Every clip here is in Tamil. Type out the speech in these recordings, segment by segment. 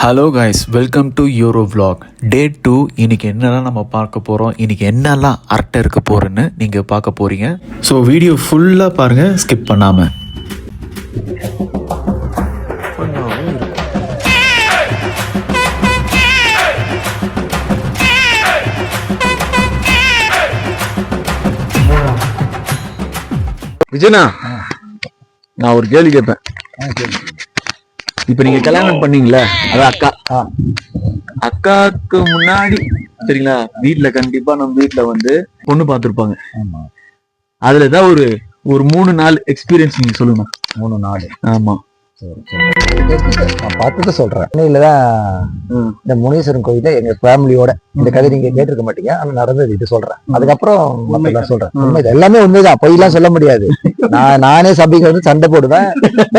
Hello guys, welcome to euro vlog. டே 2. இன்னைக்கு என்னெல்லாம் நம்ம பார்க்க போகிறோம், இன்னைக்கு என்னெல்லாம் அரட்டை இருக்க போகிறேன்னு நீங்கள் பார்க்க போகிறீங்க. ஸோ வீடியோ ஃபுல்லாக பாருங்கள், ஸ்கிப் பண்ணாமல். விஜயனா, நான் ஒரு கேள்வி கேட்பேன். இப்ப நீங்க கல்யாணம் பண்ணீங்களே, அது அக்கா அக்காவுக்கு முன்னாடி சரிங்களா, வீட்டுல கண்டிப்பா நம்ம வீட்டுல வந்து பொண்ணு பார்த்திருப்பாங்க. அதுல ஏதாவது ஒரு 3 நாள் எக்ஸ்பீரியன்ஸ் நீங்க சொல்லுங்க. 3 நாள்? ஆமா, நான் பார்த்துட்டு சொல்றேன். சென்னையிலதான் இந்த முனீஸ்வரன் கோயில எங்க ஃபேமிலியோட, இந்த கதை நீங்க கேட்டிருக்க மாட்டீங்க, ஆனா நடந்தது இது சொல்றேன். அதுக்கப்புறம் மத்தெல்லாம் சொல்றேன். உண்மை, இது எல்லாமே உண்மைதான், பொய்லாம் சொல்ல முடியாது. நானே சபைக்கு வந்து சண்டை போடுவேன்,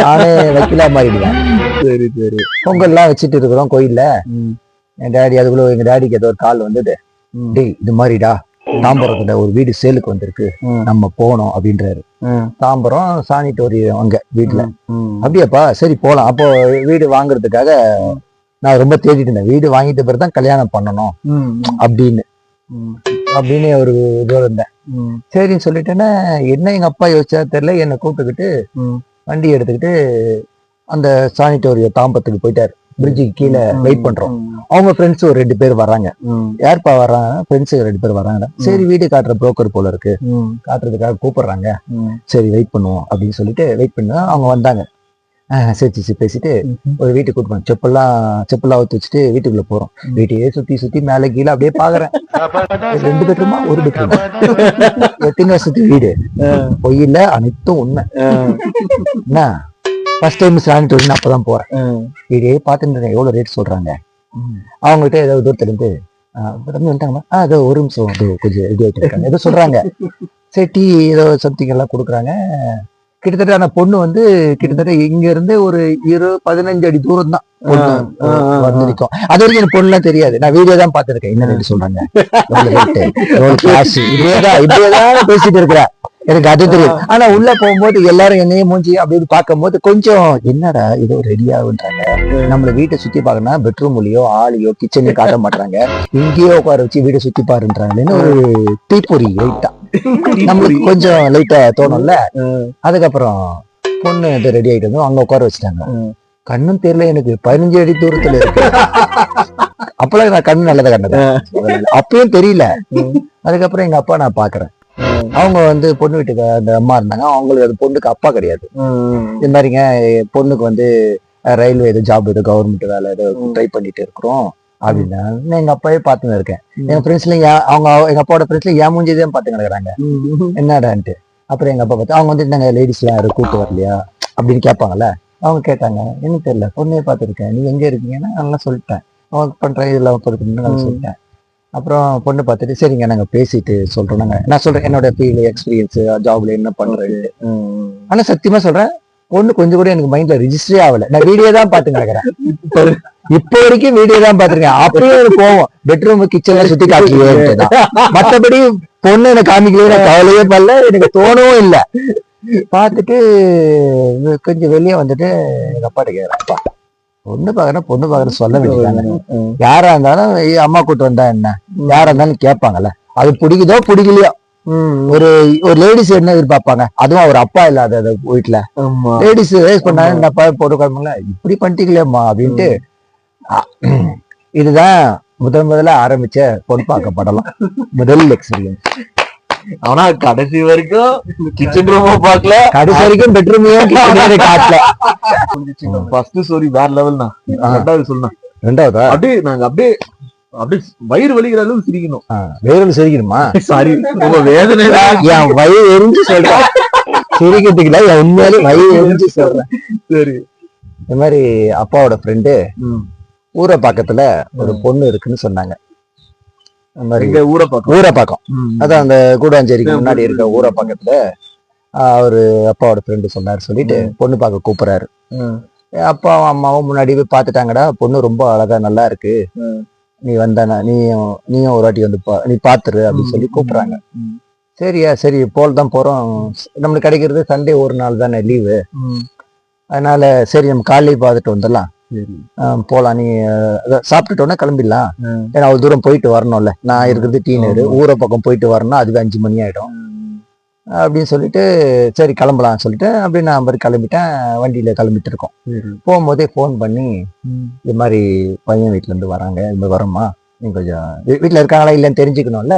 நானே வக்கீலா மாறிடுவேன். சரி சரி. பொங்கல் எல்லாம் வச்சுட்டு இருக்கிறோம் கோயில்ல. என் டேடி அதுக்குள்ள எங்க டேடிக்கு ஏதோ ஒரு கால் வந்துட்டு, டேய் இது மாதிரிடா தாம்பரத்துல ஒரு வீடு சேலுக்கு வந்திருக்கு, நம்ம போனோம் அப்படின்றாரு. தாம்பரம் சானிட்டோரியம் அங்க வீட்டுல. அப்படியாப்பா, சரி போலாம். அப்போ வீடு வாங்குறதுக்காக நான் ரொம்ப தேடிட்டு இருந்தேன். வீடு வாங்கிட்ட பிறகுதான் கல்யாணம் பண்ணணும் அப்படின்னு ஒரு இதோட இருந்தேன். சரின்னு சொல்லிட்டேன்னா, என்ன எங்க அப்பா யோசிச்சா தெரியல, என்னை கூப்பிட்டுக்கிட்டு வண்டி எடுத்துக்கிட்டு அந்த சானிட்டோரியம் தாம்பரத்துக்கு போயிட்டாரு. பிரிட்ஜுக்கு கீழே வெயிட் பண்றோம். அவங்க ஃப்ரெண்ட்ஸ் ஒரு 2 பேர் வர்றாங்க. யாருப்பா வர்றாங்க? ஃப்ரெண்ட்ஸ் 2 பேர் வர்றாங்க. சரி, வீடு காட்டுற புரோக்கர் போல இருக்கு, காட்டுறதுக்காக கூப்பிடுறாங்க, சரி வெயிட் பண்ணுவோம் அப்படின்னு சொல்லிட்டு வெயிட் பண்ணா அவங்க வந்தாங்க. சரி பேசிட்டு ஒரு வீட்டுக்கு கூப்பிட்டு செப்பெல்லாம் ஊற்றி வச்சுட்டு வீட்டுக்குள்ள போறோம். வீட்டையே சுத்தி மேல கீழே அப்படியே பாக்குறேன். 2 பெட்ரூமா 1 பெட்ரூம், எத்தனை வருஷத்து வீடு, பொய்யில அனைத்தும் உண்மை. என்ன ஃபர்ஸ்ட் டைம் சானிட்டோரியம் அப்பதான் போறேன். வீடே பார்த்துட்டு எவ்வளவு ரேட் சொல்றாங்க. அவங்ககிட்ட ஏதோ தூரத்துல இருந்து தம்பி வந்துட்டாங்கம்மா, அதோ ஒரு நிமிஷம், அது கொஞ்சம் ரெடி ஆகிட்டு இருக்காங்க ஏதோ சொல்றாங்க. சரி, டீ ஏதோ சம்திங் எல்லாம் கொடுக்குறாங்க. கிட்டத்தட்ட அந்த பொண்ணு வந்து கிட்டத்தட்ட இங்க இருந்து ஒரு 15 அடி தூரம் தான் வந்திருக்கும். அது வரைக்கும் எனக்கு பொண்ணு எல்லாம் தெரியாது, நான் வீடியோ தான் பார்த்திருக்கேன். என்ன ரேட்டு சொல்றாங்க, இப்படியேதான் பேசிட்டு இருக்கிறேன், எனக்கு அது தெரியும். ஆனா உள்ள போகும்போது எல்லாரும் என்னையே மூஞ்சி அப்படின்னு பார்க்கும் போது கொஞ்சம் என்னடா ஏதோ ரெடியாகுன்றாங்க. நம்மள வீட்டை சுத்தி பாக்கணும்னா பெட்ரூம்லயோ ஆளையோ கிச்சனையோ காட்ட மாட்டாங்க, இங்கேயோ உட்கார வச்சு வீட்டை சுத்தி பாருன்றாங்கன்னு ஒரு தீப்பொறி லைட்டா நம்மளுக்கு கொஞ்சம் லைட்டா தோணும்ல. அதுக்கப்புறம் பொண்ணு இது ரெடி ஆயிட்டு வந்து அங்க உட்கார வச்சுட்டாங்க. கண்ணும் தெரியல எனக்கு, 15 அடி தூரத்துல இருக்கு. அப்பெல்லாம் நான் கண்ணு நல்லதை கண்டது, அப்பயும் தெரியல. அதுக்கப்புறம் எங்க அப்பா நான் பாக்குறேன். அவங்க வந்து பொண்ணு வீட்டுக்கு அந்த அம்மா இருந்தாங்க. அவங்களுக்கு அது பொண்ணுக்கு அப்பா கிடையாது. இது மாதிரிங்க பொண்ணுக்கு வந்து ரயில்வே ஏதோ ஜாப், ஏதோ கவர்மெண்ட் வேலை ஏதோ ட்ரை பண்ணிட்டு இருக்கிறோம் அப்படின்னா எங்க அப்பாவே பார்த்துன்னு இருக்கேன். எங்க ஃப்ரெண்ட்ஸ்ல எங்க அப்பாவோட ஃப்ரெண்ட்ஸ்ல ஏன் மூஞ்சிதான் பார்த்து கிடக்குறாங்க என்னடான்ட்டு. அப்புறம் எங்க அப்பா பார்த்து அவங்க வந்து நாங்க லேடிஸ் எல்லாம் யாரும் கூப்பிட்டு வரலையா அப்படின்னு கேட்பாங்கல்ல. அவங்க கேட்டாங்க, என்ன தெரியல, பொண்ணே பார்த்துருக்கேன், நீங்க எங்க இருக்கீங்கன்னா நல்லா சொல்லிட்டேன், அவங்க பண்றேன் இதெல்லாம் பொறுப்புன்னு சொல்லிட்டேன். அப்புறம் பொண்ணு பார்த்துட்டு சரிங்க நாங்க பேசிட்டு சொல்றோம், நான் சொல்றேன் என்னோட ஃபீல் எக்ஸ்பீரியன்ஸ் ஜாப்ல என்ன பண்றது. ஆனா சத்தியமா சொல்றேன், பொண்ணு கொஞ்சம் கூட எனக்கு மைண்ட்ல ரிஜிஸ்டரே ஆகல. நான் வீடியோ தான் பார்த்து கிடக்குறேன், இப்ப வரைக்கும் வீடியோ தான் பாத்துருக்கேன். அப்பயே போவோம் பெட்ரூம் கிச்சன்ல சுத்தி காட்டலையே, மற்றபடி பொண்ணு எனக்கு காமிக்கலையே கவலையே பண்ணல, எனக்கு தோணவும் இல்லை. பார்த்துட்டு கொஞ்சம் வெளியே வந்துட்டு எங்க அப்பாட்ட கேக்குறேன், அப்பா பொண்ணு பாக்குறேன் சொல்ல வேண்டியதாங்க, யாரா இருந்தாலும் அம்மா கூட்டு வந்தா என்ன, யாரா இருந்தாலும் கேட்பாங்கல்ல, அது பிடிக்குதோ பிடிக்கலையோ. ஒரு லேடிஸ் என்ன எதிர்பார்ப்பாங்க, அதுவும் அவர் அப்பா இல்லாத வீட்டுல லேடிஸ் ரேஸ் பண்ணாங்க போட்டு இப்படி பண்ணிட்டீங்களேம்மா அப்படின்ட்டு. இதுதான் முதல்ல ஆரம்பிச்ச பொண்ணு பார்க்க படலாம், முதல் எக்ஸ்பீரியன்ஸ். ஆனா கடைசி வரைக்கும் கிச்சன் ரூம் பார்க்கல, கடைசி வரைக்கும் பெட்ரூமையும் காட்டல. ஃபர்ஸ்ட் ஸ்டோரி வேற லெவல் தான். ரெண்டாவது சொல்லணும். ரெண்டாவதா அப்படியே நாங்க அப்படியே வயிறு வலிக்கிற அளவுக்கு சிரிக்கணும். வேறு சிரிக்கணுமா? சாரி, உங்க வேதனை என் வயிறு எரிஞ்சு சொல்றேன், சிரிக்கிறதுக்குல என் உண்மையாலே வயிறு எரிஞ்சு சொல்றேன். சரி, இந்த மாதிரி அப்பாவோட ஃப்ரெண்டு ஊரை பக்கத்துல ஒரு பொண்ணு இருக்குன்னு சொன்னாங்க. ஊரப்பாக்கம், அதான் அந்த கூடாஞ்சேரிக்கு முன்னாடி இருக்க ஊரை பக்கத்துல அவரு அப்பாவோட ஃப்ரெண்டு சொன்னாரு. சொல்லிட்டு பொண்ணு பார்க்க கூப்பிடுறாரு. அப்பாவும் அம்மாவும் முன்னாடி போய் பாத்துட்டாங்கடா, பொண்ணு ரொம்ப அழகா நல்லா இருக்கு, நீ வந்தானா நீயும் ஒரு வாட்டி வந்து நீ பாத்துரு அப்படின்னு சொல்லி கூப்பிடுறாங்க. சரியா, சரி போல்தான் போறோம். நம்மளுக்கு கிடைக்கிறது சண்டே ஒரு நாள் தானே லீவு, அதனால சரி நம்ம காலையில பார்த்துட்டு வந்துடலாம் போலாம், நீ சாப்பிட்டுட்டோன்னா கிளம்பிடலாம், ஏன்னா அவ்வளவு தூரம் போயிட்டு வரணும்ல, நான் இருக்கிறது டீனரு, ஊரை பக்கம் போயிட்டு வரணும், அதுவே 5 மணி ஆயிடும் அப்படின்னு சொல்லிட்டு சரி கிளம்பலாம்னு சொல்லிட்டு அப்படி நான் மாதிரி கிளம்பிட்டேன். வண்டியில கிளம்பிட்டு இருக்கோம். போகும்போதே ஃபோன் பண்ணி இது மாதிரி பையன் வீட்டுல இருந்து வராங்க, இது மாதிரி வரோம்மா, நீங்க கொஞ்சம் வீட்டுல இருக்காங்களா இல்லைன்னு தெரிஞ்சுக்கணும்ல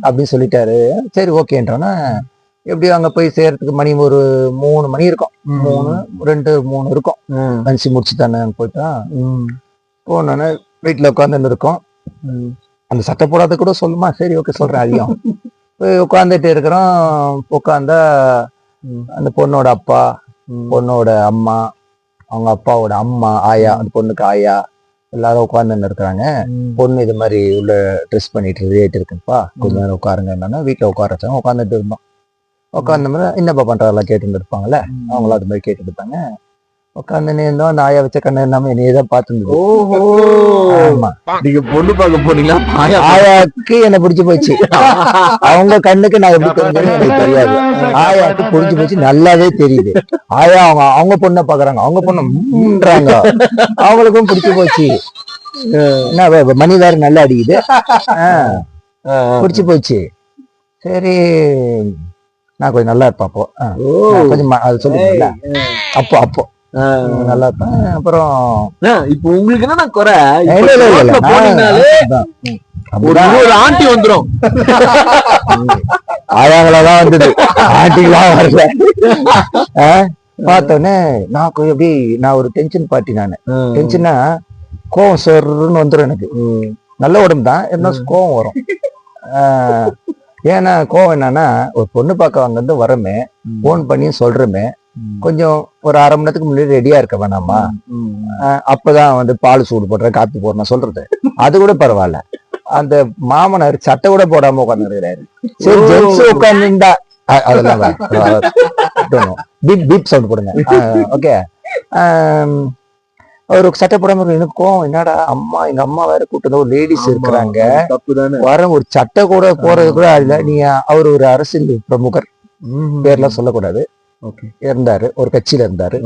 அப்படின்னு சொல்லிட்டாரு. சரி ஓகேன்றோன்னா எப்படியும் அங்க போய் சேர்றதுக்கு மணி ஒரு 3 மணி இருக்கும், 3 இருக்கும். லஞ்ச் முடிச்சு தானே போயிட்டான். போனோன்னே வீட்டுல உட்காந்துன்னு இருக்கோம். அந்த சட்டை போடாத கூட சொல்லுமா, சரி ஓகே சொல்றேன். அதிகம் உட்காந்துட்டு இருக்கிறோம். உட்காந்தா அந்த பொண்ணோட அப்பா, பொண்ணோட அம்மா, அவங்க அப்பாவோட அம்மா, ஆயா, அந்த பொண்ணுக்கு ஆயா எல்லாரும் உட்காந்துன்னு இருக்கிறாங்க. பொண்ணு இது மாதிரி உள்ள ட்ரெஸ் பண்ணிட்டு ரெடியாயிட்டு இருக்குப்பா, கொஞ்ச நேரம் உட்காருங்க. என்னன்னா வீட்டுல உட்கார வச்சாங்க. உட்காந்துட்டு இருந்தோம். உட்காந்த மாதிரி என்னப்பா பண்றாங்கலாம் கேட்டுட்டு இருப்பாங்கல்ல, அவங்களும் அது மாதிரி கேட்டுட்டு இருப்பாங்க. உட்காந்து இருந்தோம். அந்த ஆயா வச்ச கண்ணு எல்லாமே என்னையதான் பார்த்துருந்தது. ஆமா, நீங்க பொண்ணு பார்க்க போனீங்களா? ஆயாக்கு என்ன பிடிச்சு போச்சு. அவங்க கண்ணுக்கு நான் எப்படி தெரிஞ்சேன்னு எனக்கு தெரியாது. ஆயாக்கு பிடிச்சு போச்சு, நல்லாவே தெரியுது. ஆயா அவங்க பொண்ணை பாக்குறாங்க, அவங்க பொண்ணுன்றாங்க, அவங்களுக்கும் பிடிச்சு போச்சு. என்ன மணி வேற நல்லா அடிக்குது, பிடிச்சு போச்சு. சரி நான் கொஞ்சம் நல்லா இருப்பேன் அப்போ, கொஞ்சம் அது சொல்லுங்க. அப்போ நல்லா இருப்பேன். அப்புறம் இப்போ உங்களுக்கு என்ன குறை? ஒரு ஆண்டி வந்துரும். ஆயாங்களதான் வந்தது, ஆண்டிலாம் வரல. பார்த்தோன்னே நான் எப்படி நான் ஒரு டென்ஷன் பார்ட்டி. நானு டென்ஷனா கோவம் சொருன்னு வந்துடும் எனக்கு. நல்ல உடம்பு தான், இருந்தாலும் கோவம் வரும். ஏன்னா கோவம் என்னன்னா, ஒரு பொண்ணு பார்க்க அங்கிருந்து வரமே, போன் பண்ணி சொல்றமே, கொஞ்சம் ஒரு அரை மணி நேரத்துக்கு முன்னாடி ரெடியா இருக்க வேணாமா, அப்பதான் வந்து பால் சூடு போடுறேன், காப்பி போடுறேன் சொல்றது, அது கூட பரவாயில்ல. அந்த மாமனார் சட்டை கூட போடாம உட்காந்துருக்கிறாரு. சரி ஜென்ஸ் உட்காந்துண்டா அதெல்லாம் பீப் சவுண்ட் போடுங்க. ஓகே, ஒரு சட்டை போடாம எனக்கும் என்னடா அம்மா, எங்க அம்மா வேற கூட்டம், ஒரு லேடிஸ் இருக்கிறாங்க, வர ஒரு சட்டை கூட போறது கூட இல்ல. நீ அவர் ஒரு அரசியல் பிரமுகர், பேர்லாம் சொல்லக்கூடாது, இருந்தாரு, ஒரு கட்சியில இருந்தாரு.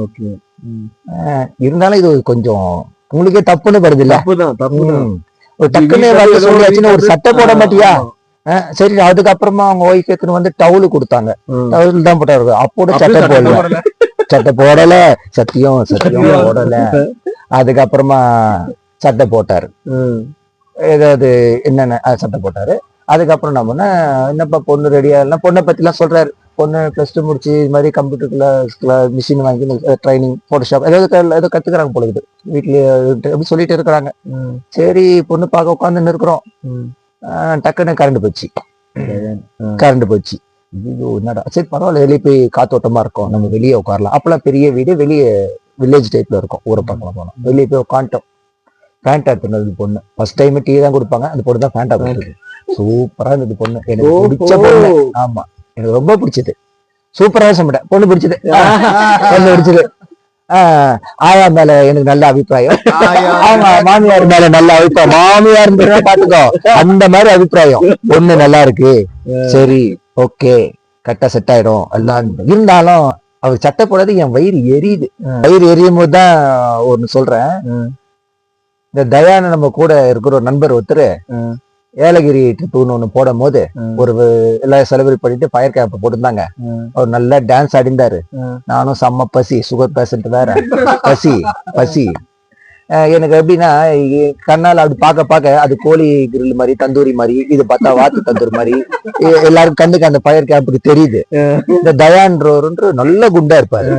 இருந்தாலும் இது கொஞ்சம் உங்களுக்கே தப்புன்னு படுது இல்ல? ஒரு டக்குன்னு சொல்லியாச்சுன்னா ஒரு சட்டை போட மாட்டியா? சரி, அதுக்கப்புறமா அவங்க ஒய்ஃப் எடுத்துன்னு வந்து டவுலு கொடுத்தாங்க. டவுல் தான் போட்டாரு. அப்போட சட்டை போடல, சத்தியம் போடல. அதுக்கப்புறமா சட்டை போட்டாரு, ஏதாவது என்னென்ன சட்டை போட்டாரு. அதுக்கப்புறம் நம்ம என்னப்பா பொண்ணு ரெடியா இல்ல, பொண்ணை பத்தி எல்லாம் சொல்றாரு. பொண்ணு +2 முடிச்சு இது மாதிரி கம்ப்யூட்டருக்குள்ள மிஷின் வாங்கி ட்ரைனிங், போட்டோஷாப் ஏதோ கத்துக்கிறாங்க போல இருக்குது, வீட்லயே எப்படி சொல்லிட்டு இருக்கிறாங்க. சரி பொண்ணு பார்க்க உட்காந்துன்னு இருக்கிறோம். டக்குன்னு கரண்ட் போச்சு. ஐயோ என்னடா, சரி பரவாயில்ல, வெளியே போய் காத்தோட்டமா இருக்கும், நம்ம வெளியே உட்காரலாம். அப்பெல்லாம் பெரிய வீடு, வெளியே வில்லேஜ் டைப்ல இருக்கும். ஊரை பக்கம் போனோம், வெளியே போய் உட்காந்துட்டோம். ஃபேண்டா எடுத்துனது பொண்ணு, ஃபர்ஸ்ட் டைம் டீ தான் கொடுப்பாங்க, அந்த பொண்ணு தான் ஃபேண்டா கொடுத்தது. சூப்பரா இருந்தது பொண்ணு, எனக்கு பிடிச்ச பொண்ணு. ஆமா, எனக்கு ரொம்ப பிடிச்சது. சூப்பரா சமைட்டேன், பொண்ணு பிடிச்சது. ஆயா மேல எனக்கு நல்ல அபிப்பிராயம், ஆமா மாமியார் மேல நல்ல அபிப்பிராயம். மாமியார் பாத்துக்கோ, அந்த மாதிரி அபிப்பிராயம். பொண்ணு நல்லா இருக்கு, சரி ஓகே, கரெக்டா செட் ஆயிடும் எல்லாம். இருந்தாலும் அவர் சட்டை போடாது, என் வயிறு எரியுது. வயிறு எரியும் போதுதான் ஒண்ணு சொல்றேன். இந்த தயான நம்ம கூட இருக்கிற ஒரு நண்பர் ஒருத்தர் ஏலகிரி ட்ரிப்னு ஒண்ணு போடும் போது ஒரு எல்லாம் செலிப்ரேட் பண்ணிட்டு ஃபயர் கேம்ப் போட்டிருந்தாங்க. அவர் நல்லா டான்ஸ் ஆடிந்தாரு. நானும் செம்ம பசி, சுகர் பேஷண்ட் வேற, பசி எனக்கு எப்படின்னா, கண்ணால் அப்படி பார்க்க அது கோழி கிரில் மாதிரி, தந்தூரி மாதிரி, இது பார்த்தா வாத்து தந்தூரி மாதிரி, எல்லாரும் கண்ணுக்கு அந்த ஃபயர் கேம்புக்கு தெரியுது. இந்த தயான்ற நல்ல குண்டா இருப்பாரு,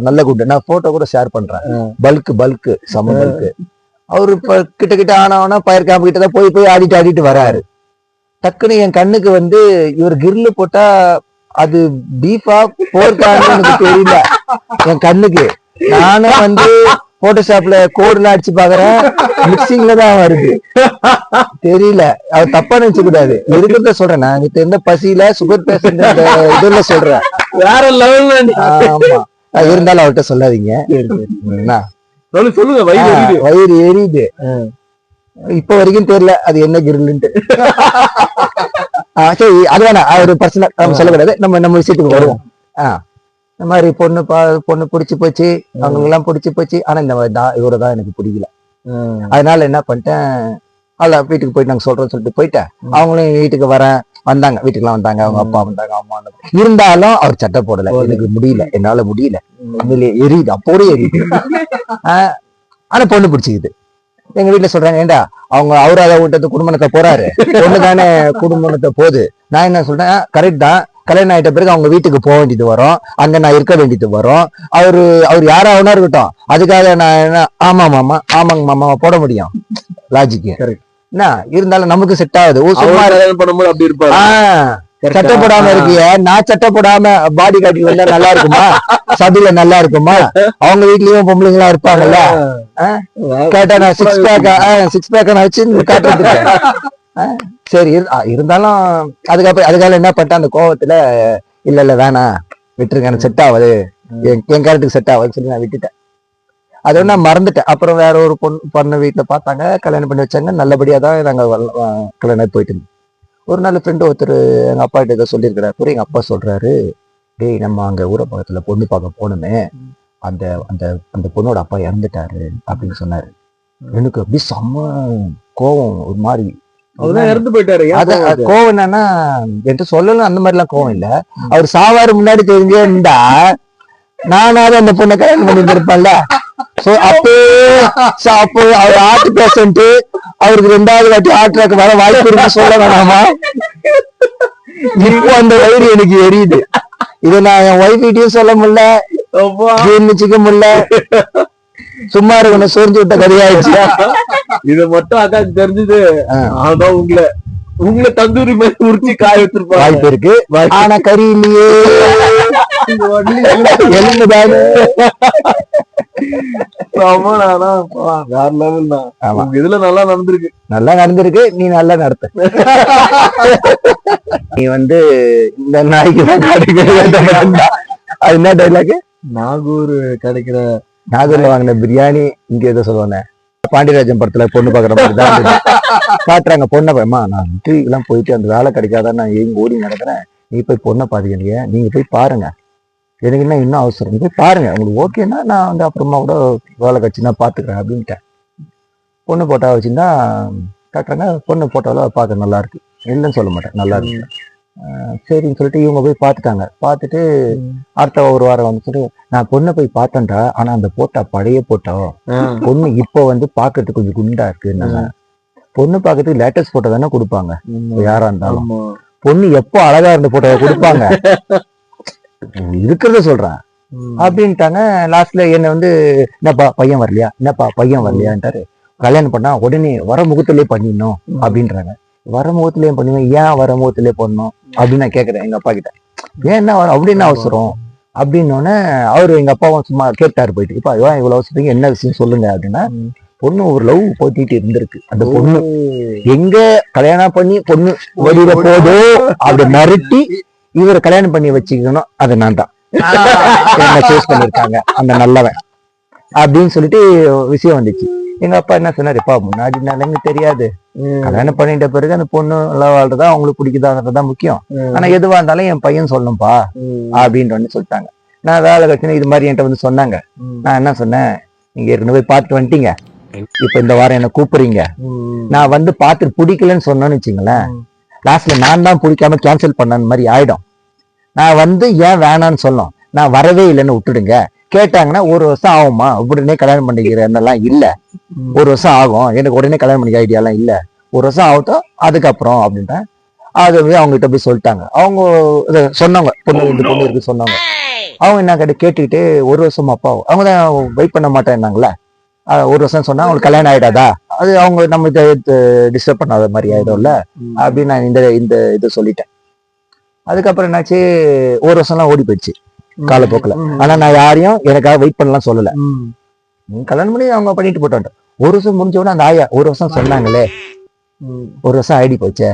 நல்ல குண்டு. நான் போட்டோ கூட ஷேர் பண்றேன். பல்கு செம்ம பல்கு. அவரு இப்ப கிட்ட ஆனவனா ஃபயர் கேம்ப் கிட்டதான் போய் ஆடிட்டு வராரு. டக்குன்னு என் கண்ணுக்கு வந்து இவர் கிரில் போட்டா அது பீஃபா போர்க்கான்னு எனக்கு தெரியல. என் கண்ணுக்கு நானும் வந்து போட்டோஷாப்ல கோடு எல்லாம் அடிச்சு பாக்குறேன், மிக்சிங்ல தான் வருது, தெரியல. அவர் தப்பா நினைச்சு கூடாது, இருக்கிறத சொல்றேன். நான் இங்க இருந்த பசியில சுகர் பேஷண்ட் இதுல சொல்றேன், வேற லெவல். ஆமா, இருந்தாலும் அவர்கிட்ட சொல்லாதீங்க. சொல்லுங்க, வயிறு எரியுது. இப்ப வரைக்கும் தெரியல அது என்ன கிரில்லுன்ட்டு. சரி அது வேணா, ஒரு பர்சனல் நம்ம சொல்லக்கூடாது, நம்ம விஷயத்துக்கு வருவோம். இந்த மாதிரி பொண்ணு பிடிச்சி போச்சு, அவங்களுக்கு எல்லாம் பிடிச்சி போச்சு. ஆனா இந்த இவரதான் எனக்கு பிடிக்கல. அதனால என்ன பண்ணிட்டேன், அவள வீட்டுக்கு போயிட்டு நாங்க சொல்றோம்னு சொல்லிட்டு போயிட்டேன். அவங்களும் வீட்டுக்கு வந்தாங்க, வீட்டுக்குலாம் வந்தாங்க, அவங்க அப்பா வந்தாங்க, அம்மா வந்தாங்க. இருந்தாலும் அவர் சட்டை போடல. எனக்கு முடியல, என்னால முடியல, உண்மையிலே எரியுது, அப்போட எரியுது. ஆனா பொண்ணு பிடிச்சிக்குது. எங்க வீட்டுல சொல்றாங்க, ஏண்டா அவரு அதை விட்டது குடும்பத்தை போறாரு, பொண்ணு தானே குடும்பத்தை போகுது. நான் என்ன சொல்றேன், கரெக்ட் தான், கல்யாணம் ஆயிட்ட பிறகு அவங்க வீட்டுக்கு போக வேண்டியது வரும், அங்க நான் இருக்க வேண்டியது வரும். அவர் யாராவனா இருக்கட்டும், அதுக்காக நான் என்ன ஆமாங்க மாமா போட முடியும், லாஜிக்கு என்ன இருந்தாலும் நமக்கு செட் ஆகுது. பண்ணும்போது அப்படி இருப்பாரு. சட்டை போடாம இருக்கிய, நான் சட்டை போடாம பாடி காட்டி வந்தா நல்லா இருக்குமா, சபையில நல்லா இருக்குமா? அவங்க வீட்லயும் பொம்பளைங்க எல்லாம் இருப்பாங்கல்ல, கேட்டா நான் சிக்ஸ் பேக் நான் வச்சு காட்டுறதுக்கு. சரி இருந்தாலும் அதுக்காக என்ன பண்ணிட்டேன், அந்த கோவத்துல இல்ல வேணாம் விட்டுருங்க, எனக்கு செட் ஆகுது, என் கேரக்டருக்கு செட் ஆகுதுன்னு சொல்லி நான் விட்டுட்டேன். அதை நான் மறந்துட்டேன். அப்புறம் வேற ஒரு பொண்ணு வீட்டுல பார்த்தாங்க, கல்யாணம் பண்ணி வச்சாங்க. நல்லபடியா தான் நாங்க கல்யாணம் போயிட்டு இருந்தோம். ஒரு நல்ல ஃப்ரெண்டு ஒருத்தர் எங்க அப்பா கிட்ட ஏதோ சொல்லியிருக்கிறாரு. எங்க அப்பா சொல்றாரு, டேய் நம்ம அங்க ஊர பக்கத்துல பொண்ணு பார்க்க போனோமே, அந்த அந்த அந்த பொண்ணோட அப்பா இறந்துட்டாரு அப்படின்னு சொன்னாரு. எனக்கு அப்படி செம்ம கோவம், ஒரு மாதிரி இறந்து போயிட்டாரு. கோவம் என்னன்னா என்கிட்ட சொல்லலாம், அந்த மாதிரி எல்லாம் கோவம் இல்ல. அவர் சாவாரு முன்னாடி தெரிஞ்சே இருந்தா நானாவது அந்த பொண்ணை கல்யாணம் பண்ணி இருப்பேன்ல. அப்போ அவர் ஹார்ட் பேஷண்ட், அவருக்கு 2வது வாட்டி ஹார்ட் அட்டாக் வர வாய்ப்பு இருக்கு, சொல்ல வேணாமா? இப்போ அந்த வயிறு எனக்கு எரியுது. இதை நான் என் ஒய்ஃப் கிட்டயும் சொல்ல முடியல, ஜீர்ணிச்சுக்க முடியல, சும்மா இருக்கணும், சோர்ந்து விட்ட கதையாயிடுச்சு. இதை மட்டும் அக்காக்கு தெரிஞ்சது, அதான் உங்களை தந்தூரி மாதிரி உரிச்சு காய வச்சிருப்பா, வாய்ப்பு இருக்கு. ஆனா கறி இல்லையே, எலும்புதானே. வேற லெவல் தான். இதுல நல்லா நடந்திருக்கு, நீ நல்லா நடத்த. நீ இந்த நாய்க்கு அது என்ன டைலாக்? நாகூர்ல வாங்கின பிரியாணி இங்க எதோ சொல்லுவானே, பாண்டியராஜன் படத்துல பொண்ணு பாக்குற மாதிரி தான் காட்டுறாங்க. பொண்ணை நான் இன்டர்வியூ எல்லாம் போயிட்டு அந்த வேலை கிடைக்காதான் நான் எங்க ஓடி நடக்கிறேன், நீ போய் பொண்ணை பாத்துக்கிறீங்க, நீங்க போய் பாருங்க, எனக்கு என்ன இன்னும் அவசரம், போய் பாருங்க, உங்களுக்கு ஓகேன்னா நான் அப்புறமா கூட வேலை கட்சி நான் பாத்துக்கிறேன் அப்படின்ட்டேன். பொண்ணு போட்டா வச்சுன்னா காட்டுறாங்க. பொண்ணு போட்டாலும் பார்க்க நல்லா இருக்கு, இல்லைன்னு சொல்ல மாட்டேன், நல்லா இருக்கு. சரின்னு சொல்லிட்டு இவங்க போய் பார்த்துட்டாங்க. பார்த்துட்டு அடுத்த ஒரு வாரம் சொல்லிட்டு, நான் பொண்ணை போய் பார்த்தேன்டா, ஆனா அந்த போட்டா பழைய போட்டோ, பொண்ணு இப்போ பாக்குறதுக்கு கொஞ்சம் குண்டா இருக்கு. பொண்ணு பாக்குறதுக்கு லேட்டஸ்ட் போட்டோ தானே கொடுப்பாங்க யாரா இருந்தாலும். பொண்ணு எப்போ அழகா இருந்த போட்டோவை கொடுப்பாங்க, இருக்கிறத சொல்றேன் அப்படின்ட்டாங்க. லாஸ்ட்ல என்ன என்னப்பா பையன் வரலையான்ட்டாரு. கல்யாணம் பண்ணா உடனே வர முகத்திலே பண்ணிடணும் அப்படின்றாங்க. வர முகத்திலே பண்ணுவேன், ஏன் வர முகத்திலே பண்ணணும் அப்படின்னு நான் கேக்குறேன் எங்க அப்பா கிட்ட. ஏன் என்ன அப்படின்னு அவசரம் அப்படின்னோடனே அவரு எங்க அப்பாவும் சும்மா கேட்டாரு போயிட்டு, இப்ப ஏன் இவ்வளவு அவசரத்துக்கு என்ன விஷயம் சொல்லுங்க அப்படின்னா, பொண்ணு ஒரு லவ் போட்டிட்டு இருந்திருக்கு. அந்த பொண்ணு எங்க கல்யாணம் பண்ணி பொண்ணு வெளியில போதோ அப்படி மிரட்டி இவரை கல்யாணம் பண்ணி வச்சுக்கணும், அதை நான் தான் என்ன சூஸ் பண்ணிருக்காங்க அந்த நல்லவன் அப்படின்னு சொல்லிட்டு விஷயம் வந்துச்சு. எங்க அப்பா என்ன சொன்னாரு, இப்பா முன்னாடி நாளைக்கு தெரியாது, கல்யாணம் பண்ணிட்ட பிறகு அந்த பொண்ணு நல்லா வாழ்றதா அவங்களுக்கு பிடிக்குதாங்கிறதுதான் முக்கியம், ஆனா எதுவா இருந்தாலும் என் பையன் சொல்லணும்பா அப்படின்ட்டு சொல்லிட்டாங்க. நான் வேலை கட்சினா இது மாதிரி என்கிட்ட சொன்னாங்க. நான் என்ன சொன்னேன், நீங்க ஏற்கனவே பார்த்துட்டு வந்துட்டீங்க, இப்ப இந்த வாரம் என்ன கூப்பிடுறீங்க, நான் பார்த்துட்டு பிடிக்கலன்னு சொன்னேன்னு வச்சுங்களேன், லாஸ்ட்ல நான் தான் பிடிக்காம கேன்சல் பண்ண மாதிரி ஆயிடும். நான் ஏன் வேணான்னு சொல்லணும், நான் வரவே இல்லைன்னு விட்டுடுங்க. கேட்டாங்கன்னா 1 வருஷம் ஆகுமா, உடனே கல்யாணம் பண்ணிக்கிறேன்னெல்லாம் இல்ல, 1 வருஷம் ஆகும், எனக்கு உடனே கல்யாணம் பண்ணிக்க ஐடியாலாம் இல்ல, 1 வருஷம் ஆகட்டும் அதுக்கப்புறம் அப்படின்ட்டேன். அது அவங்க கிட்ட போய் சொல்லிட்டாங்க. அவங்க சொன்னாங்க, பொண்ணு இருக்கு சொன்னாங்க. அவங்க என்ன கேட்டுக்கிட்டு 1 வருஷம் அப்பாவும் அவங்க தான் வெயிட் பண்ண மாட்டேன்னாங்களே, 1 வருஷம் சொன்னா அவங்களுக்கு கல்யாணம் ஆயிடாதா, அது அவங்க நம்ம டிஸ்டர்ப் பண்ணாத மாதிரி ஆயிடும்ல அப்படின்னு நான் இந்த இதை சொல்லிட்டேன். அதுக்கப்புறம் என்னாச்சு, 1 வருஷம்லாம் ஓடி போயிடுச்சு காலப்போக்கில். ஆனா நான் யாரையும் எனக்காக வெயிட் பண்ணலாம் சொல்லல, கல்யாணம் பண்ணி அவங்க பண்ணிட்டு போட்டோம். 1 வருஷம் முடிஞ்ச உடனே அந்த ஆயா 1 வருஷம் சொன்னாங்களே, 1 வருஷம் ஐடி போச்சே,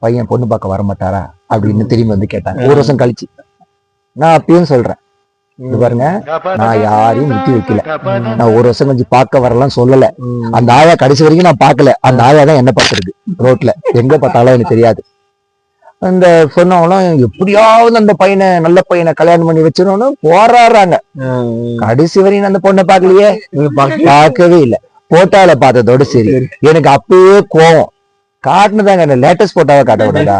பையன் பொண்ணு பார்க்க வரமாட்டாரா அப்படின்னு திரும்பி கேட்டாங்க 1 வருஷம் கழிச்சு. நான் அப்பயும் சொல்றேன், இது பாருங்க, நான் யாரையும் விட்டு வைக்கல, நான் 1 வருஷம் கொஞ்சம் பார்க்க வரலாம் சொல்லல. அந்த ஆயா கடைசி வரைக்கும் நான் பார்க்கல, அந்த ஆயா தான் என்ன பார்த்துருக்கு ரோட்ல, எங்க பார்த்தாலும் எனக்கு தெரியாது. அந்த சொன்னவங்களும் எப்படியாவது அந்த பையனை நல்ல பையனை கல்யாணம் பண்ணி வச்சிடணும்னு போராடுறாங்க. கடைசி வரையும் அந்த பொண்ணை பார்க்கலையே, பார்க்கவே இல்லை. போட்டோல பார்த்ததோட சரி. எனக்கு அப்பவே கோவம் காட்டுனதாங்க, லேட்டஸ்ட் போட்டோவை காட்ட விடாதா.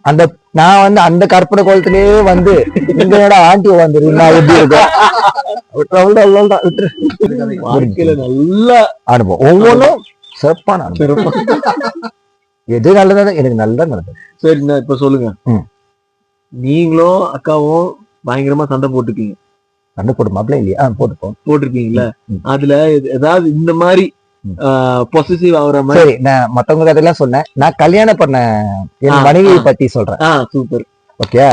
அந்த நான் வந்து அந்த கற்பனை கோலத்திலேயே வந்து எங்களோட ஆண்டி வந்துரு நான் எப்படி இருக்கேன். நல்ல அனுபவம் ஒவ்வொன்றும் சிறப்பான அனுபவம். எது நல்லதா எனக்கு நல்லா நடந்தது. சரிண்ணா, இப்ப சொல்லுங்க. நீங்களும் அக்காவும் பயங்கரமா சண்டை போட்டுக்கீங்க. சண்டை போட்டு மாப்பிள்ள இல்லையா? போட்டிருக்கீங்கல்ல, அதுல ஏதாவது இந்த மாதிரி பொசசிவ் ஆகுற மாதிரி? சரி, நான் மத்தவங்க கதையெல்லாம் சொன்னேன். நான் கல்யாணம் பண்ண என் மனைவியை பத்தி சொல்றேன். சூப்பர். ஓகே,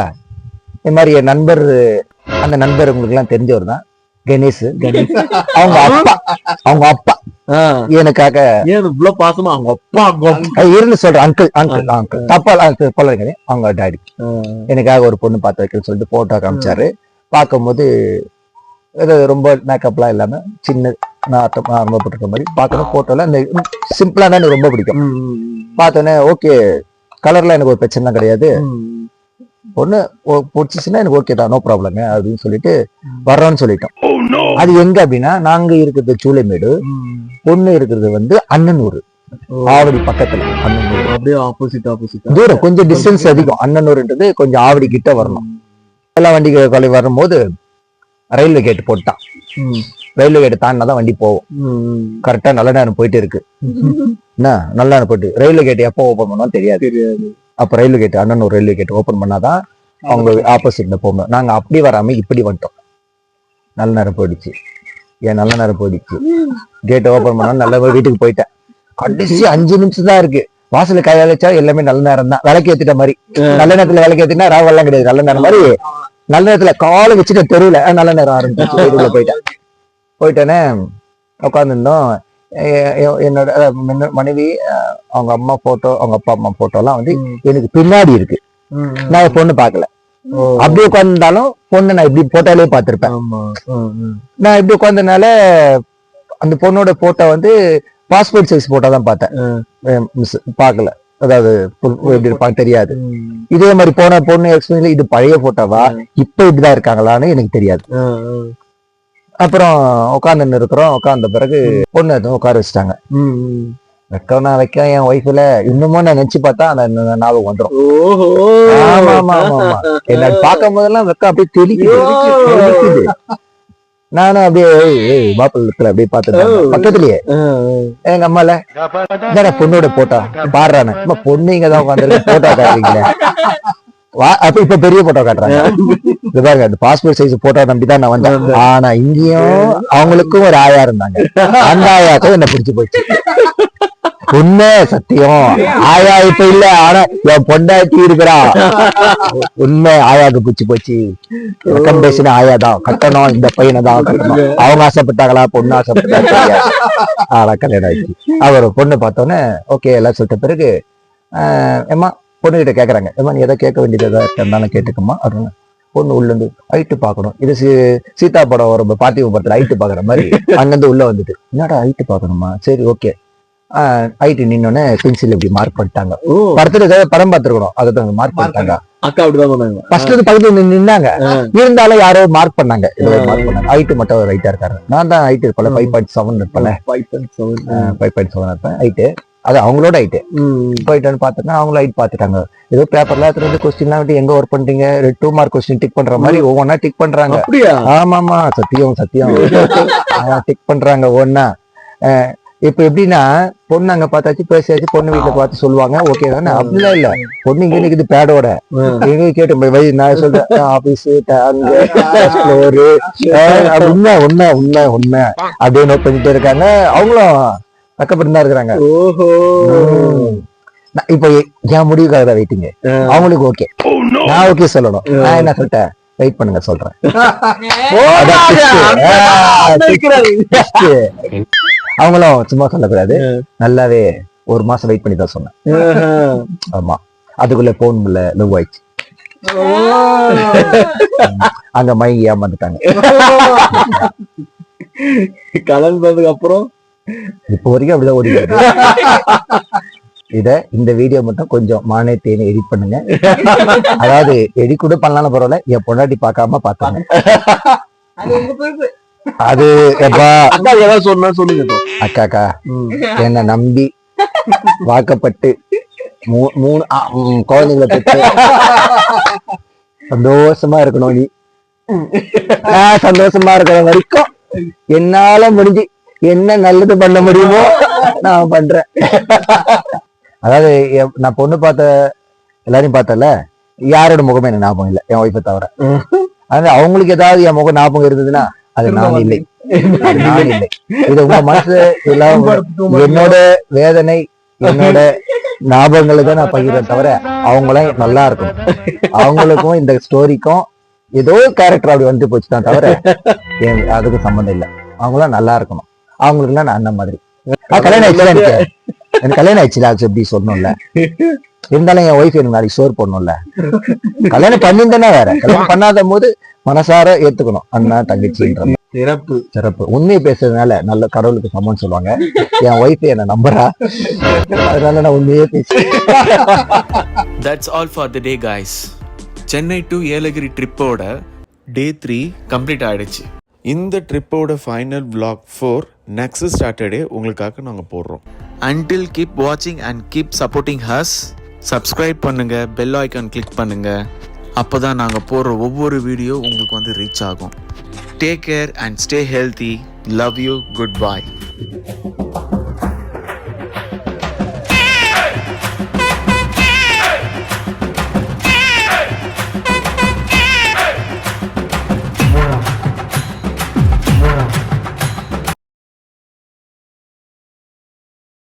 இந்த மாதிரி என் நண்பர், அந்த நண்பர் உங்களுக்கு எல்லாம் தெரிஞ்சவர் தான், கணேஷ். அவங்க அப்பா எனக்காக இவ்வளவு பாசமா அவங்க அப்பா இருந்து சொல்றேன். அங்கிள் தப்பா சொல்லுங்க. அவங்க டாடி எனக்காக ஒரு பொண்ணு பார்த்து வைக்கணும்னு சொல்லிட்டு போட்டோ காமிச்சாரு. பார்க்கும்போது இது ரொம்ப மேக்கப்லாம் இல்லாம சின்ன நார்மலா போட்டிருக்க மாதிரி பார்க்கணும். போட்டோல அந்த சிம்பிளான எனக்கு ரொம்ப பிடிக்கும். பார்த்தோன்னே ஓகே, கலர்ல எனக்கு ஒரு பிரச்சனை கிடையாது, பொண்ணு பிடிச்சிச்சுன்னா எனக்கு ஓகே தான், நோ ப்ராப்ளங்க அப்படின்னு சொல்லிட்டு வர்றோம்னு சொல்லிட்டோம். அது எங்க அப்படின்னா, நாங்க இருக்கிறது சூளைமேடு, பொண்ணு இருக்கிறது வந்து அண்ணனூர், ஆவடி பக்கத்துல. அண்ணனூர் அப்படியே ஆப்போசிட் தூரம், கொஞ்சம் டிஸ்டன்ஸ் அதிகம். அண்ணனூர்ன்றது கொஞ்சம் ஆவடி கிட்ட வரணும். எல்லாம் வண்டி கொலை வரும்போது ரயில்வே கேட் போட்டான். ரயில்வே கேட் தாண்டினாதான் வண்டி போவோம். கரெக்டா நல்ல நேரம் போயிட்டு இருக்கு. என்ன நல்ல நேரம் போயிட்டு, ரயில்வே கேட் எப்போ ஓபன் பண்ணோம் தெரியாது. அப்ப railway gate, Annanur railway gate open பண்ணாதான் அவங்க ஆப்போசிட்ல போகணும். நாங்க அப்படி வராம இப்படி வந்துட்டோம். நல்ல நேரம் போயிடுச்சு, ஏன் நல்ல நேரம் போயிடுச்சு. கேட் ஓபன் பண்ணா நல்ல வீட்டுக்கு போயிட்டேன். கடைசி 5 நிமிஷம் தான் இருக்கு. வாசல கை வச்சா எல்லாமே நல்ல நேரம் தான். விளக்கு ஏத்திட்ட மாதிரி. நல்ல நேரத்துல விளக்கு ஏத்தினா ராவெல்லாம் கிடையாது. நல்ல நேரம் மாதிரி நல்ல நேரத்துல காலை வச்சுட்டு தெருவுல நல்ல நேரம் ஆரம்பிச்சு போயிட்டேனே. உட்காந்துருந்தோம். என்னோட மனைவி, அவங்க அம்மா போட்டோ, அவங்க அப்பா அம்மா போட்டோ எல்லாம் வந்து எனக்கு பின்னாடி இருக்கு. நான் பொண்ணு பாக்கல. அப்படியே உட்காந்துருந்தாலும் பொண்ணு நான் இப்படி போட்டோலயே பாத்திருப்பேன். நான் இப்படி உட்காந்ததுனால அந்த பொண்ணோட போட்டோ வந்து பாஸ்போர்ட் சைஸ் போட்டோ தான் பார்த்தேன். பாக்கல, அதாவது எப்படி இருப்பாங்க தெரியாது. இதே மாதிரி போன பொண்ணு எக்ஸ்பீரியன்ஸ்ல இது பழைய போட்டோவா, இப்ப இப்படிதான் இருக்காங்களான்னு எனக்கு தெரியாது. அப்புறம் உட்காந்துன்னு இருக்கிறோம். உட்கார்ந்த பிறகு பொண்ணு எதுவும் உட்கார வச்சுட்டாங்க. நான் வைக்க என் ஒய்ஃப்ல இன்னமும் நான் நினைச்சு பார்த்தா அந்த ஞாபகம் வந்துடும். ஆமா ஆமா ஆமா ஆமா, என்ன பார்க்கும் போதெல்லாம் வெக்கம் அப்படியே தெளிக்குது. நானும் அப்படியே மாப்பிள்ளத்துல அப்படியே பார்த்துட்டேன். பக்கத்துலயே எங்க அம்மால பொண்ணோட போட்டா பாடுறானே, பொண்ணு இங்கதான் உட்காந்து போட்டோ காட்டுறீங்களே. அப்ப இப்ப பெரிய போட்டோ காட்டுறாங்க. இது பாருங்க, அந்த பாஸ்போர்ட் சைஸ் போட்டோ நம்பிதான் நான் வந்தேன். ஆனா இங்கேயும் அவங்களுக்கும் ஒரு ஆயா இருந்தாங்க. அந்த ஆயாக்கும் என்ன பிடிச்சு போச்சு. உண்மை சத்தியம், ஆயா இப்ப இல்ல, ஆனா என் பொண்டாட்டி இருக்கிறா. உண்மை, ஆயாவுக்கு பிடிச்சு போச்சு. ரெக்கமெண்டேஷன் ஆயாதான் கட்டணும், இந்த பையனை தான் கட்டணும். அவங்க ஆசைப்பட்டாங்களா, பொண்ணு ஆசைப்பட்டாங்க. ஆனா கல்யாணம் ஆயிடுச்சு. அவர் பொண்ணு பார்த்தோன்னே ஓகே எல்லாம் சொல்லிட்ட பிறகு ஏமா பொண்ணு கிட்ட கேக்குறாங்க, ஏமா நீ எதை கேட்க வேண்டியது எதாவது இருந்தாலும் கேட்டுக்கமா அப்படின்னு. பொண்ணு உள்ள இருந்து ஹைட்டு பாக்கணும். இது சீதா படம் வரும், பார்த்திப படத்துல ஹைட்டு பாக்குற மாதிரி அங்கிருந்து உள்ள வந்துட்டு, என்னடா ஹைட்டு பாக்கணுமா, சரி ஓகே. ஹைட்டு நின்னோடனே பென்சில் இப்படி மார்க் பண்ணிட்டாங்க. படத்துல படம் பார்த்திருக்கணும், அதை மார்க் பண்ணிட்டாங்க. அக்கா அப்படிதான் ஃபர்ஸ்ட் பக்கத்துல நின்னாங்க. இருந்தாலும் யாரோ மார்க் பண்ணாங்க. ஹைட்டு மட்டும் ரைட்டா இருக்காரு. நான் தான் ஹைட் இருப்பல 5.7 இருப்பல, 5.7 இருப்பேன் ஹைட்டு. அது அவங்களோட ஹைட்டு. போயிட்டு பாத்துட்டா அவங்களோட ஹைட் பாத்துட்டாங்க. ஏதோ பேப்பர்ல இருந்து கொஸ்டின் எல்லாம் விட்டு எங்க ஒர்க் பண்றீங்க, 2 மார்க் கொஸ்டின் டிக் பண்ற மாதிரி ஒவ்வொன்னா டிக் பண்றாங்க. ஆமாமா, சத்தியம் சத்தியம் டிக் பண்றாங்க ஒன்னா. இப்ப எப்படின்னா, பொண்ணு அங்க பார்த்தாச்சு, பேசியாச்சு, பொண்ணு வீட்டுல பார்த்து சொல்லுவாங்க ஓகே தானே. அப்படிலாம் இல்ல, பொண்ணு இங்க நிக்குது பேடோட. எங்க கேட்டு நான் சொல்றேன் ஆபீஸ் உண்மை உண்மை உண்மை உண்மை அப்படியே நோட் பண்ணிட்டு இருக்காங்க. அவங்களும் பக்கப்பட்டு தான் இருக்கிறாங்க. இப்ப என் முடிவுக்காக தான் வெயிட்டிங்க. அவங்களுக்கு ஓகே, நான் ஓகே சொல்லணும். நான் என்ன சொல்லிட்டேன், வெயிட் பண்ணுங்க சொல்றேன். அவங்களும் சும்மா சொல்லக்கூடாது, நல்லாவே 1 மாசம் வெயிட் பண்ணி தான் சொன்னேன். ஆமா, அதுக்குள்ள போன் இல்ல லவ் ஆயிடுச்சு. அங்க மயங்கி ஏமாந்துட்டாங்க. கலந்ததுக்கு அப்புறம் இப்ப வரைக்கும் அப்படிதான் ஓடிக்கிறது. இந்த வீடியோ மட்டும் கொஞ்சம் மானே தேனி எடிட் பண்ணுங்க. அதாவது எடிட் கூட பண்ணலாம் பரவாயில்ல, என் பொண்டாட்டி பார்க்காம பார்த்தாங்க. அது எப்பா அக்கா ஏதாவது சொன்னா சொல்லுங்க. அக்காக்கா என்ன நம்பி வாக்கப்பட்டு 3 குழந்தைங்களை பெற்று சந்தோஷமா இருக்கணும். நீ நான் சந்தோஷமா இருக்கிற வரைக்கும் என்னால முடிஞ்சு என்ன நல்லது பண்ண முடியுமோ நான் பண்றேன். அதாவது நான் பொண்ணு எல்லாரையும் பார்த்தல, யாரோட முகமே எனக்கு ஞாபகம் இல்லை, என் ஒய்ஃபை தவிர. அதனால அவங்களுக்கு ஏதாவது என் முகம் ஞாபகம் இருந்ததுன்னா அது நான் இல்லை. இது உங்க மனசு எல்லாம் என்னோட வேதனை, என்னோட ஞாபகங்களை தான் நான் பகிர்றேன் தவிர அவங்களும் நல்லா இருக்கணும். அவங்களுக்கும் இந்த ஸ்டோரிக்கும் ஏதோ கேரக்டர் அப்படி வந்து போச்சு தான் தவிர அதுக்கு சம்மந்தம் இல்லை. அவங்களாம் நல்லா இருக்கணும். அவங்களுக்குலாம் நான் அந்த மாதிரி கல்யாணம் ஆயிடுச்சு. எனக்கு கல்யாணம் ஆயிடுச்சுல, அது எப்படி சொல்லணும்ல. இருந்தாலும் என் ஒய்ஃப் எனக்கு நாளைக்கு ஷோர் பண்ணணும்ல. கல்யாணம் பண்ணிருந்தேன்னா வேற, கல்யாணம் பண்ணாத போது மனசார ஏத்துக்கணும். அண்ணா தங்கச்சின்ற சிறப்பு உண்மையை பேசுறதுனால நல்ல கடவுளுக்கு சமம்னு சொல்லுவாங்க. என் ஒய்ஃப் என்ன நம்புறா, அதனால நான் உண்மையே பேசுறேன். That's all for the day guys. Chennai to Yelagiri ட்ரிப்போட டே 3 கம்ப்ளீட் ஆயிடுச்சு. இந்த ட்ரிப்போட ஃபைனல் vlog 4 நெக்ஸ்ட் சாட்டர்டே உங்களுக்காக நாங்கள் போடுறோம். Until keep watching and keep supporting us. Subscribe பண்ணுங்க, பெல் ஐக்கான் கிளிக் பண்ணுங்க. அப்போ தான் நாங்கள் போடுற ஒவ்வொரு வீடியோ உங்களுக்கு வந்து ரீச் ஆகும். Take care and stay healthy. Love you. Goodbye.